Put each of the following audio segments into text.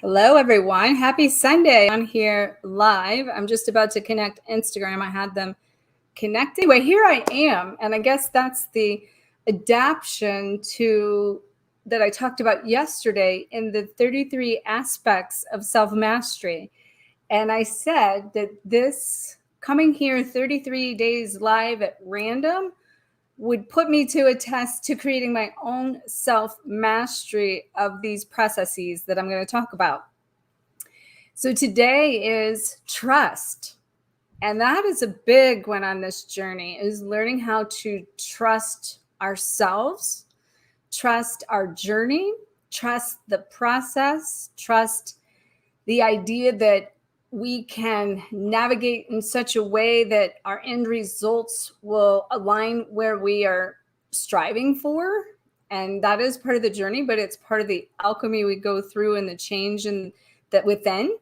Hello, everyone. Happy Sunday on here live. I'm just about to connect Instagram. I had them connected. Anyway, here I am. And I guess that's the adaptation to that I talked about yesterday in the 33 aspects of self-mastery. And I said that this coming here 33 days live at random would put me to a test to creating my own self-mastery of these processes that I'm going to talk about. So today is trust. And that is a big one on this journey, is learning how to trust ourselves, trust our journey, trust the process, trust the idea that we can navigate in such a way that our end results will align where we are striving for. And that is part of the journey, but it's part of the alchemy we go through and the change and that within.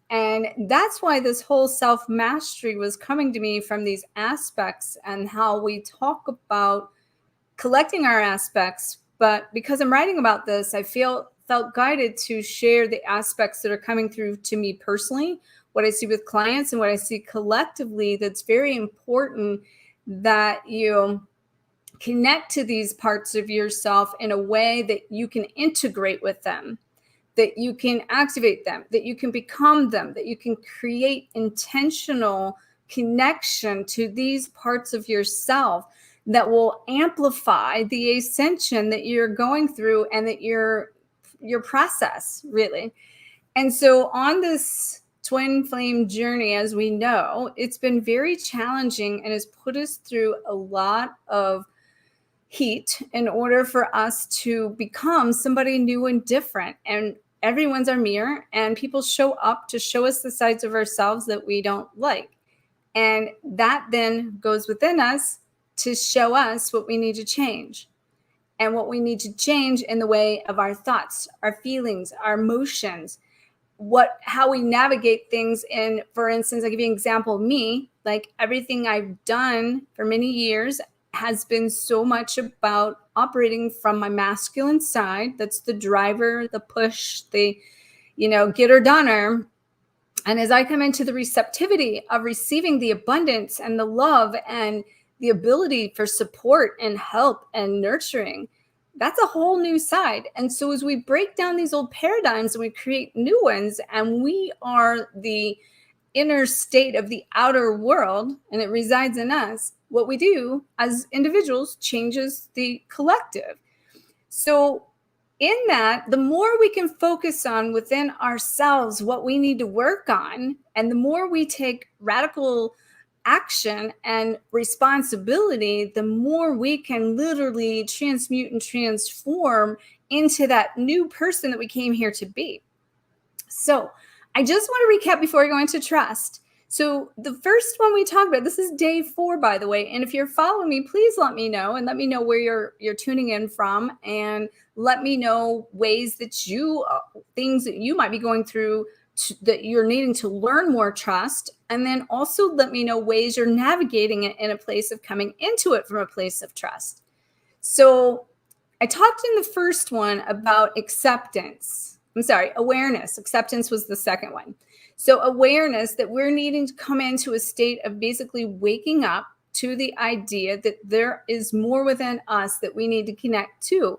And that's why this whole self-mastery was coming to me from these aspects and how we talk about collecting our aspects. But because I'm writing about this, I felt guided to share the aspects that are coming through to me personally, what I see with clients and what I see collectively. That's very important that you connect to these parts of yourself in a way that you can integrate with them, that you can activate them, that you can become them, that you can create intentional connection to these parts of yourself that will amplify the ascension that you're going through and that your process, really. And so on this twin flame journey, as we know, it's been very challenging and has put us through a lot of heat in order for us to become somebody new and different. And everyone's our mirror, and people show up to show us the sides of ourselves that we don't like. And that then goes within us to show us what we need to change. And what we need to change in the way of our thoughts, our feelings, our emotions, how we navigate things. And for instance, I'll give you an example of me. Like, everything I've done for many years has been so much about operating from my masculine side. That's the driver, the push, the, get her doneer. And as I come into the receptivity of receiving the abundance and the love and the ability for support and help and nurturing, that's a whole new side. And so as we break down these old paradigms and we create new ones, and we are the inner state of the outer world and it resides in us, what we do as individuals changes the collective. So in that, the more we can focus on within ourselves what we need to work on, and the more we take radical action and responsibility, the more we can literally transmute and transform into that new person that we came here to be. So I just want to recap before we go into trust. So the first one we talked about, this is day 4, by the way. And if you're following me, please let me know, and let me know where you're tuning in from, and let me know ways that things that you might be going through that you're needing to learn more trust. And then also let me know ways you're navigating it in a place of coming into it from a place of trust. So I talked in the first one about awareness. Acceptance was the second one. So awareness that we're needing to come into a state of basically waking up to the idea that there is more within us that we need to connect to,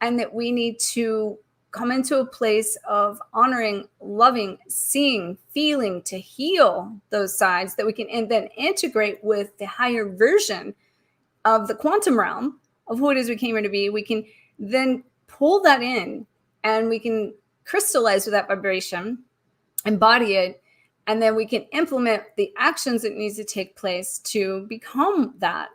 and that we need to come into a place of honoring, loving, seeing, feeling, to heal those sides that we can then integrate with the higher version of the quantum realm of who it is we came here to be. We can then pull that in, and we can crystallize with that vibration, embody it, and then we can implement the actions that needs to take place to become that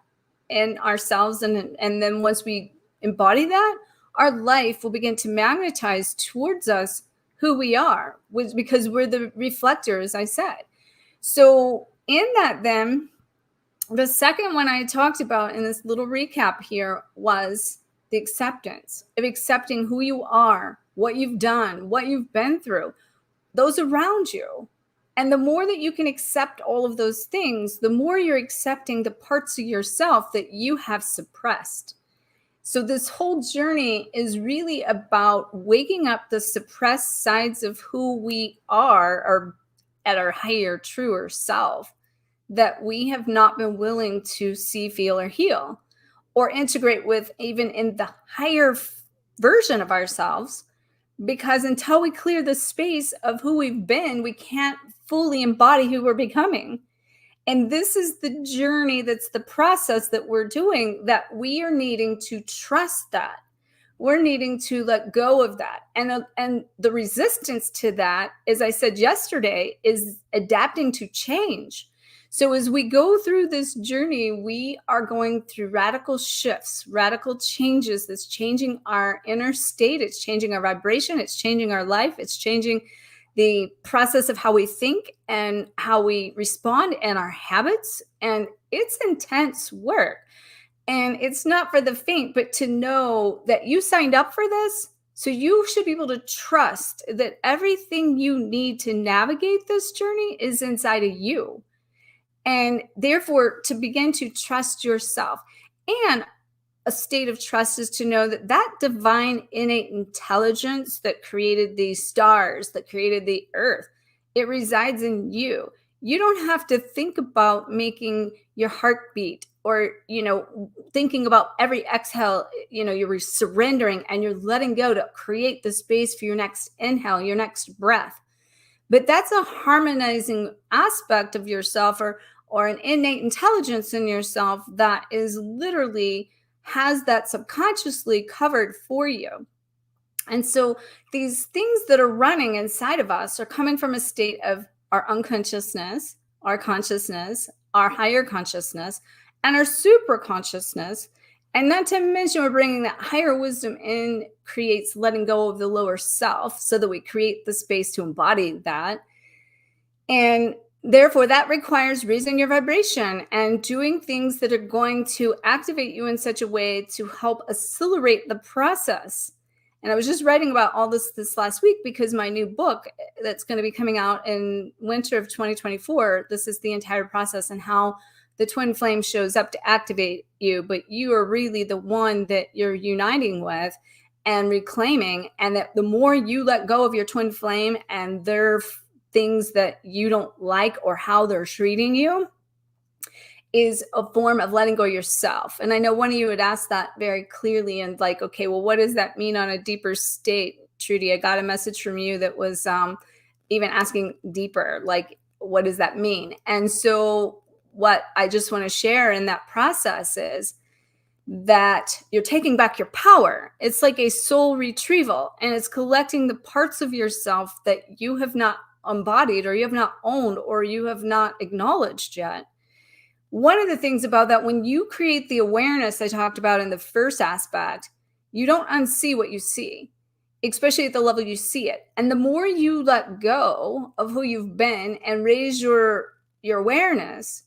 in ourselves. And then once we embody that, our life will begin to magnetize towards us who we are, because we're the reflector, as I said. So in that, then, the second one I talked about in this little recap here was the acceptance of accepting who you are, what you've done, what you've been through, those around you. And the more that you can accept all of those things, the more you're accepting the parts of yourself that you have suppressed. So this whole journey is really about waking up the suppressed sides of who we are, or at our higher, truer self, that we have not been willing to see, feel, or heal, or integrate with even in the higher version of ourselves. Because until we clear the space of who we've been, we can't fully embody who we're becoming. And this is the journey, that's the process that we're doing, that we are needing to trust that. We're needing to let go of that. And the resistance to that, as I said yesterday, is adapting to change. So as we go through this journey, we are going through radical shifts, radical changes that's changing our inner state. It's changing our vibration. It's changing our life. It's changing the process of how we think and how we respond and our habits. And it's intense work. And it's not for the faint, but to know that you signed up for this. So you should be able to trust that everything you need to navigate this journey is inside of you. And therefore, to begin to trust yourself. And a state of trust is to know that that divine innate intelligence that created the stars, that created the earth, it resides in you. You don't have to think about making your heart beat, or, thinking about every exhale, you're surrendering and you're letting go to create the space for your next inhale, your next breath. But that's a harmonizing aspect of yourself, or an innate intelligence in yourself that is literally has that subconsciously covered for you. And so these things that are running inside of us are coming from a state of our unconsciousness, our consciousness, our higher consciousness, and our super consciousness. And not to mention, we're bringing that higher wisdom in, creates letting go of the lower self so that we create the space to embody that. And therefore, that requires raising your vibration and doing things that are going to activate you in such a way to help accelerate the process. And I was just writing about all this last week, because my new book that's going to be coming out in winter of 2024, this is the entire process and how the twin flame shows up to activate you. But you are really the one that you're uniting with and reclaiming. And that the more you let go of your twin flame and their things that you don't like or how they're treating you, is a form of letting go of yourself. And I know one of you had asked that very clearly, and like, okay, well, what does that mean on a deeper state, Trudy? I got a message from you that was even asking deeper, like, what does that mean? And so what I just want to share in that process is that you're taking back your power. It's like a soul retrieval, and it's collecting the parts of yourself that you have not embodied, or you have not owned, or you have not acknowledged yet. One of the things about that, when you create the awareness I talked about in the first aspect, you don't unsee what you see, especially at the level you see it. And the more you let go of who you've been and raise your awareness,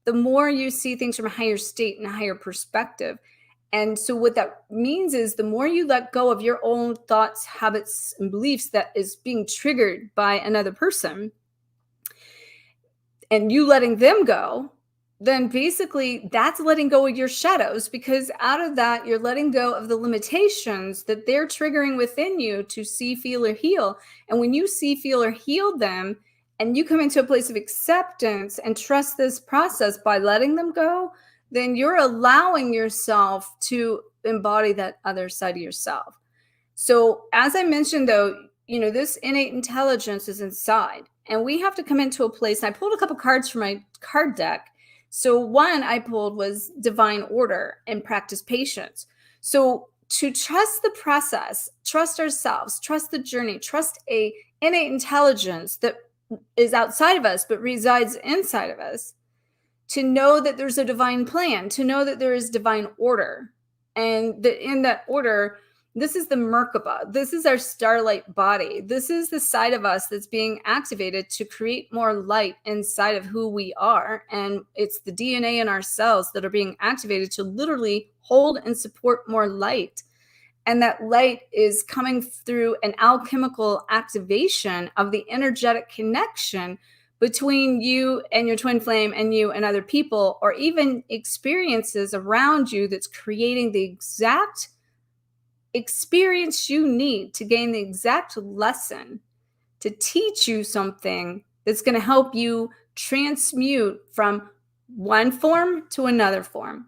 the more you see things from a higher state and a higher perspective. And so what that means is the more you let go of your own thoughts, habits, and beliefs that is being triggered by another person, and you letting them go, then basically that's letting go of your shadows, because out of that, you're letting go of the limitations that they're triggering within you to see, feel, or heal. And when you see, feel, or heal them, and you come into a place of acceptance and trust this process by letting them go, then you're allowing yourself to embody that other side of yourself. So as I mentioned, though, this innate intelligence is inside, and we have to come into a place. And I pulled a couple cards from my card deck. So one I pulled was divine order and practice patience. So to trust the process, trust ourselves, trust the journey, trust a innate intelligence that is outside of us but resides inside of us, to know that there's a divine plan, to know that there is divine order, and that in that order, this is the Merkaba. This is our starlight body. This is the side of us that's being activated to create more light inside of who we are. And it's the DNA in our cells that are being activated to literally hold and support more light. And that light is coming through an alchemical activation of the energetic connection between you and your twin flame and you and other people, or even experiences around you that's creating the exact experience you need to gain the exact lesson to teach you something that's going to help you transmute from one form to another form.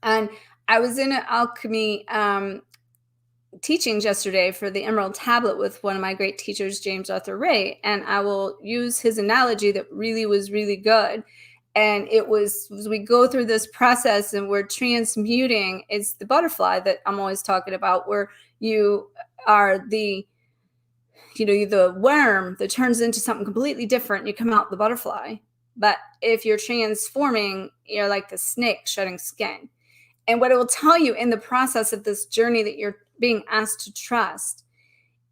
And I was in an alchemy teachings yesterday for the Emerald Tablet with one of my great teachers, James Arthur Ray, and I will use his analogy that really was really good. And it was, as we go through this process and we're transmuting, it's the butterfly that I'm always talking about, where you are the worm that turns into something completely different. You come out the butterfly. But if you're transforming, you're like the snake shedding skin. And what it will tell you in the process of this journey that you're being asked to trust,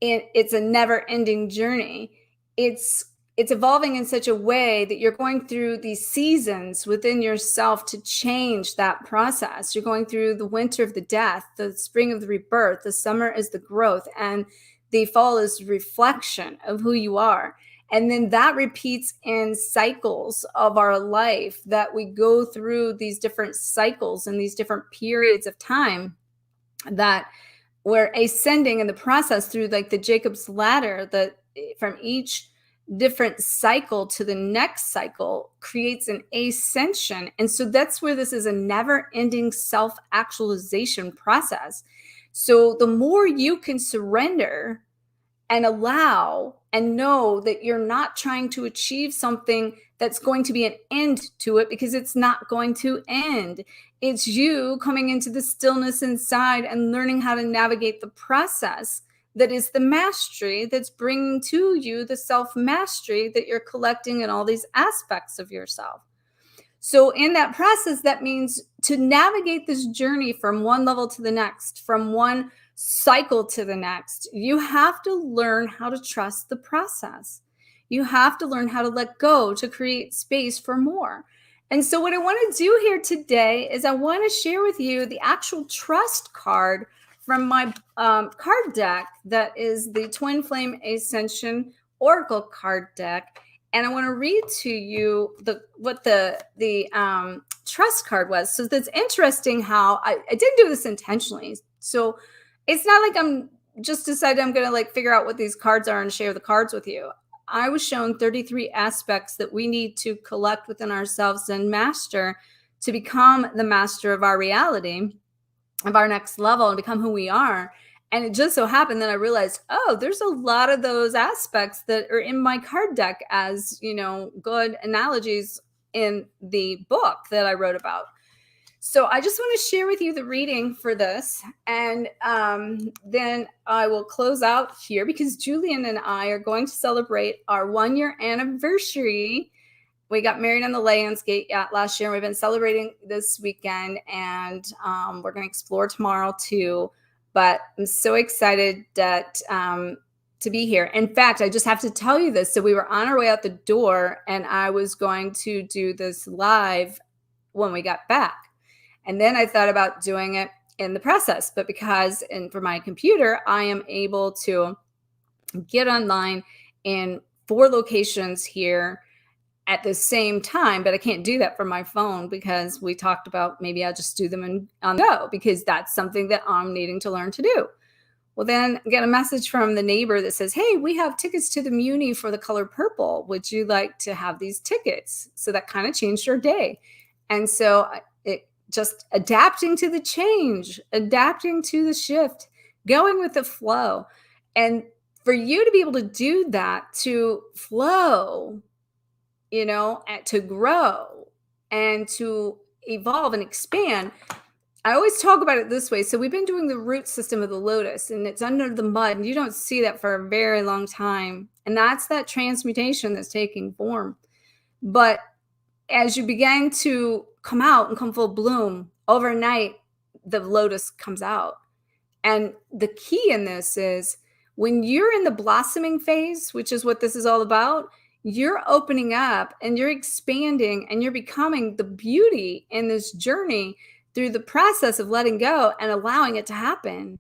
it's a never-ending journey. It's evolving in such a way that you're going through these seasons within yourself to change that process. You're going through the winter of the death, the spring of the rebirth, the summer is the growth, and the fall is reflection of who you are. And then that repeats in cycles of our life, that we go through these different cycles and these different periods of time, that we're ascending in the process through like the Jacob's ladder, that from each different cycle to the next cycle creates an ascension. And so that's where this is a never-ending self-actualization process. So the more you can surrender and allow and know that you're not trying to achieve something that's going to be an end to it, because it's not going to end. It's you coming into the stillness inside and learning how to navigate the process that is the mastery that's bringing to you the self-mastery that you're collecting in all these aspects of yourself. So in that process, that means to navigate this journey from one level to the next, from one cycle to the next, you have to learn how to trust the process. You have to learn how to let go to create space for more. And so what I want to do here today is I want to share with you the actual trust card from my card deck, that is the Twin Flame Ascension Oracle card deck. And I want to read to you what the trust card was. So that's interesting how I didn't do this intentionally. So it's not like I'm just decided I'm going to like figure out what these cards are and share the cards with you. I was shown 33 aspects that we need to collect within ourselves and master to become the master of our reality, of our next level, and become who we are. And it just so happened that I realized, oh, there's a lot of those aspects that are in my card deck as, good analogies in the book that I wrote about. So I just want to share with you the reading for this. And then I will close out here, because Julian and I are going to celebrate our 1-year anniversary. We got married on the Lionsgate yacht last year. We've been celebrating this weekend, and we're going to explore tomorrow too. But I'm so excited that to be here. In fact, I just have to tell you this. So we were on our way out the door, and I was going to do this live when we got back. And then I thought about doing it in the process. But because for my computer, I am able to get online in 4 locations here at the same time, but I can't do that from my phone, because we talked about maybe I'll just do them on the go, because that's something that I'm needing to learn to do. Well, then I get a message from the neighbor that says, hey, we have tickets to the Muni for the color purple. Would you like to have these tickets? So that kind of changed our day. And so it just adapting to the change, adapting to the shift, going with the flow. And for you to be able to do that, to flow, and to grow and to evolve and expand. I always talk about it this way. So we've been doing the root system of the lotus, and it's under the mud, and you don't see that for a very long time. And that's that transmutation that's taking form. But as you begin to come out and come full bloom, overnight, the lotus comes out. And the key in this is when you're in the blossoming phase, which is what this is all about, you're opening up and you're expanding and you're becoming the beauty in this journey through the process of letting go and allowing it to happen.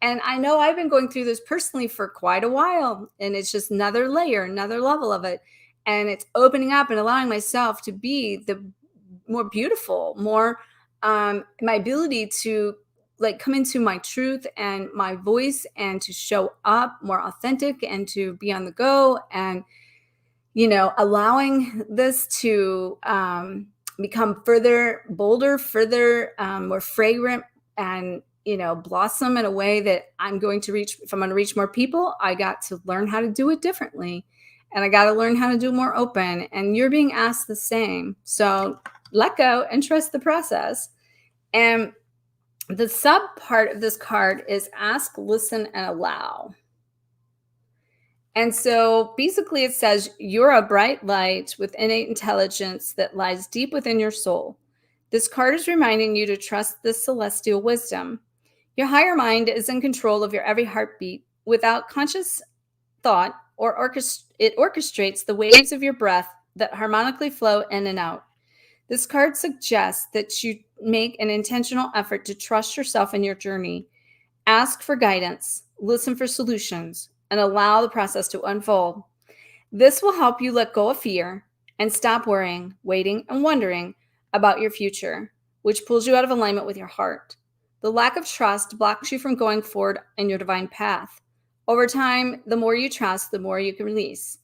And I know I've been going through this personally for quite a while, and it's just another layer, another level of it. and it's opening up and allowing myself to be the more beautiful, more my ability to like come into my truth and my voice and to show up more authentic and to be on the go, and allowing this to become further bolder, further more fragrant, and blossom in a way that I'm going to reach. If I'm going to reach more people, I got to learn how to do it differently, and I got to learn how to do it more open, and you're being asked the same. So let go and trust the process. And the sub part of this card is ask, listen, and allow. And so basically it says, you're a bright light with innate intelligence that lies deep within your soul. This card is reminding you to trust this celestial wisdom. Your higher mind is in control of your every heartbeat. Without conscious thought, it orchestrates the waves of your breath that harmonically flow in and out. This card suggests that you make an intentional effort to trust yourself in your journey. Ask for guidance, listen for solutions, and allow the process to unfold. This will help you let go of fear and stop worrying, waiting, and wondering about your future, which pulls you out of alignment with your heart. The lack of trust blocks you from going forward in your divine path. Over time, the more you trust, the more you can release.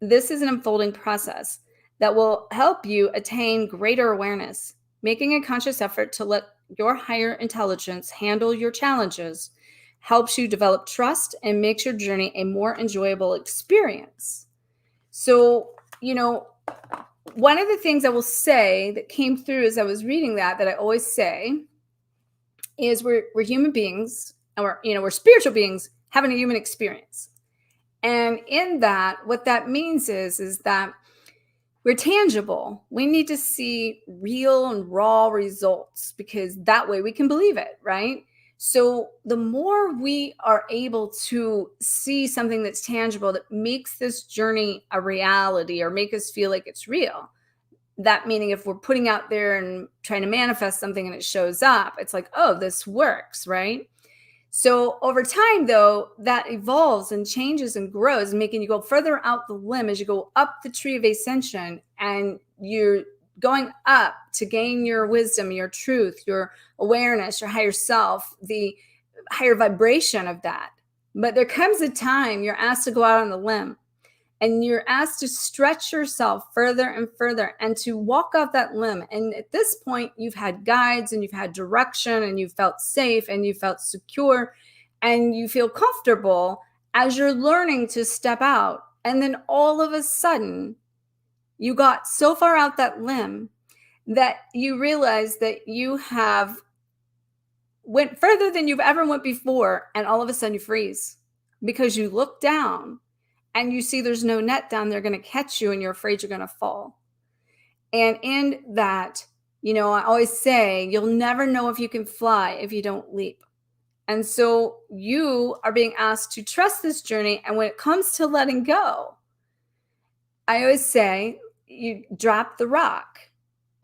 This is an unfolding process that will help you attain greater awareness, making a conscious effort to let your higher intelligence handle your challenges helps you develop trust and makes your journey a more enjoyable experience. So, one of the things I will say that came through as I was reading that I always say is we're human beings, and we're spiritual beings having a human experience. And in that, what that means is that we're tangible. We need to see real and raw results, because that way we can believe it, right? So the more we are able to see something that's tangible, that makes this journey a reality or make us feel like it's real, that meaning if we're putting out there and trying to manifest something and it shows up, it's like, oh, this works, right? So over time, though, that evolves and changes and grows, making you go further out the limb as you go up the tree of ascension, and you're going up to gain your wisdom, your truth, your awareness, your higher self, the higher vibration of that. But there comes a time you're asked to go out on the limb, and you're asked to stretch yourself further and further and to walk out that limb. And at this point, you've had guides and you've had direction and you felt safe and you felt secure and you feel comfortable as you're learning to step out. And then all of a sudden, you got so far out that limb that you realize that you have went further than you've ever went before. And all of a sudden you freeze because you look down and you see there's no net down there going to catch you, and you're afraid you're going to fall. And in that, I always say, you'll never know if you can fly if you don't leap. And so you are being asked to trust this journey. And when it comes to letting go, I always say, you drop the rock.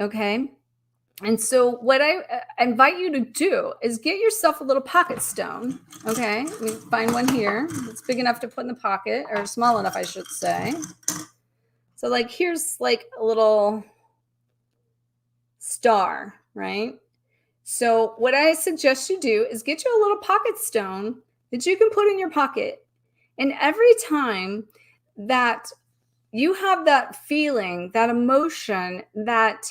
Okay. And so what I invite you to do is get yourself a little pocket stone. Okay. Let me find one here that's big enough to put in the pocket, or small enough, I should say. So like, here's like a little star, right? So what I suggest you do is get you a little pocket stone that you can put in your pocket. And every time that you have that feeling, that emotion, that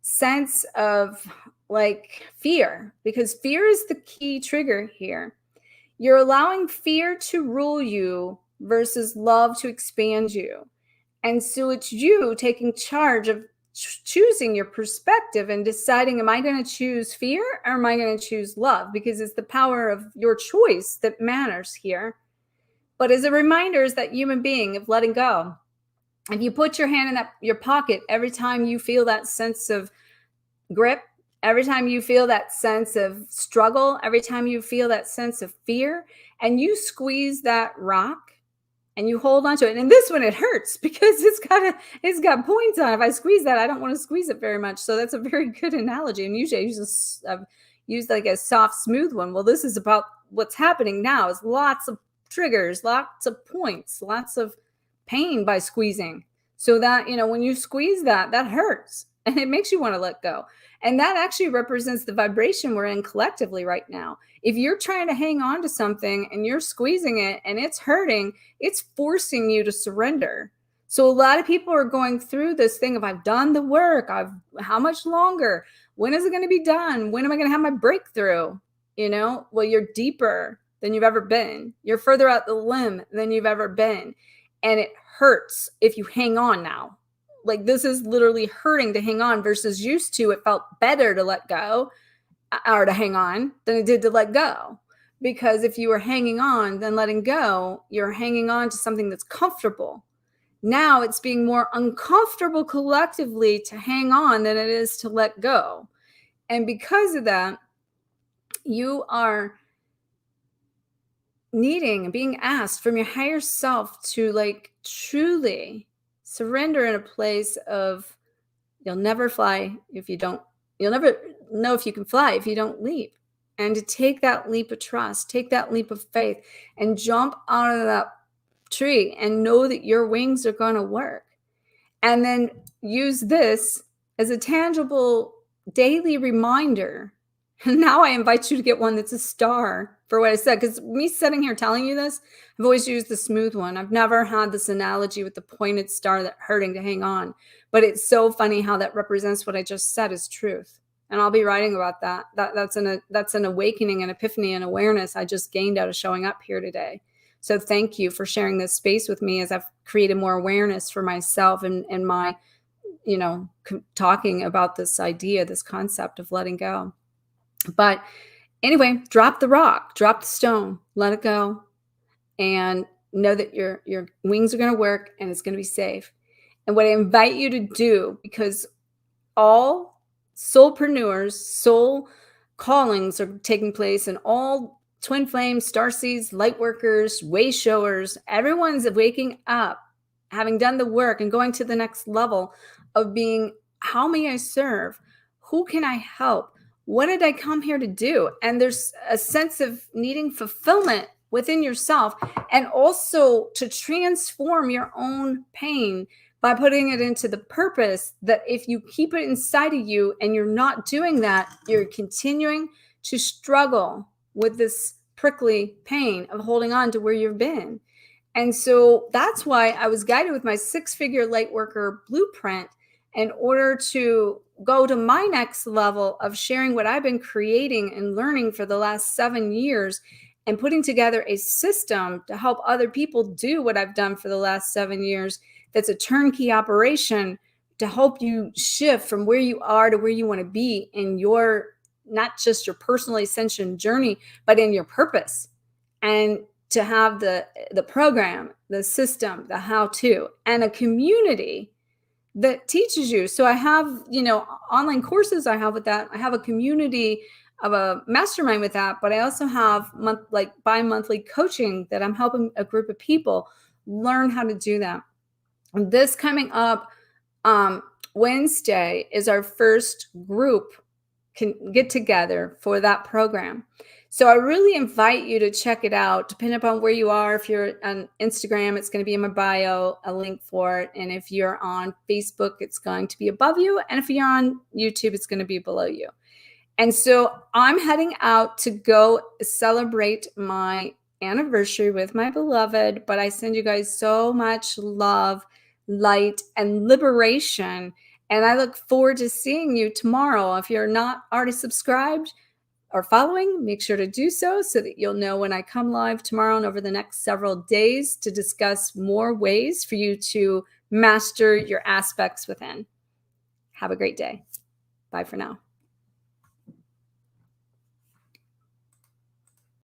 sense of like fear, because fear is the key trigger here. You're allowing fear to rule you versus love to expand you. And so it's you taking charge of choosing your perspective and deciding, am I going to choose fear or am I going to choose love? Because it's the power of your choice that matters here. But as a reminder, is that human being of letting go. If you put your hand in your pocket every time you feel that sense of grip, every time you feel that sense of struggle, every time you feel that sense of fear, and you squeeze that rock and you hold on to it. And this one, it hurts because it's got points on it. If I squeeze that, I don't want to squeeze it very much. So that's a very good analogy. And usually I've used like a soft, smooth one. Well, this is about what's happening now, is lots of triggers, lots of points, lots of pain by squeezing. So that, when you squeeze that, that hurts and it makes you want to let go. And that actually represents the vibration we're in collectively right now. If you're trying to hang on to something and you're squeezing it and it's hurting, it's forcing you to surrender. So a lot of people are going through this thing of, I've done the work. How much longer? When is it going to be done? When am I going to have my breakthrough? Well, you're deeper than you've ever been. You're further out the limb than you've ever been. And it hurts if you hang on now. Like, this is literally hurting to hang on versus used to, it felt better to let go or to hang on than it did to let go. Because if you were hanging on, then letting go, you're hanging on to something that's comfortable. Now it's being more uncomfortable collectively to hang on than it is to let go. And because of that, you are needing, being asked from your higher self to truly surrender in a place of, you'll never know if you can fly if you don't leap. And to take that leap of trust, take that leap of faith and jump out of that tree and know that your wings are going to work. And then use this as a tangible daily reminder. And now I invite you to get one that's a star for what I said. Because me sitting here telling you this, I've always used the smooth one. I've never had this analogy with the pointed star that hurting to hang on. But it's so funny how that represents what I just said as truth. And I'll be writing about that. That's an awakening, an epiphany, and awareness I just gained out of showing up here today. So thank you for sharing this space with me as I've created more awareness for myself and my, talking about this idea, this concept of letting go. But anyway, drop the rock, drop the stone, let it go, and know that your wings are going to work and it's going to be safe. And what I invite you to do, because all soul-preneurs, soul callings are taking place, and all twin flames, starseeds, lightworkers, way showers, everyone's waking up, having done the work and going to the next level of being, how may I serve? Who can I help? What did I come here to do? And there's a sense of needing fulfillment within yourself, and also to transform your own pain by putting it into the purpose that if you keep it inside of you and you're not doing that, you're continuing to struggle with this prickly pain of holding on to where you've been. And so that's why I was guided with my 6-figure Lightworker blueprint in order to go to my next level of sharing what I've been creating and learning for the last 7 years, and putting together a system to help other people do what I've done for the last 7 years. That's a turnkey operation to help you shift from where you are to where you want to be in your, not just your personal ascension journey, but in your purpose. And to have the program, the system, the how-to, and a community that teaches you. So I have, online courses I have with that. I have a community of a mastermind with that, but I also have bi-monthly coaching that I'm helping a group of people learn how to do that. This coming up Wednesday is our first group can get together for that program. So I really invite you to check it out, depending upon where you are. If you're on Instagram, it's going to be in my bio, a link for it. And if you're on Facebook, it's going to be above you. And if you're on YouTube, it's going to be below you. And so I'm heading out to go celebrate my anniversary with my beloved, but I send you guys so much love, light, and liberation. And I look forward to seeing you tomorrow. If you're not already subscribed or following, make sure to do so that you'll know when I come live tomorrow and over the next several days to discuss more ways for you to master your aspects within. Have a great day. Bye for now.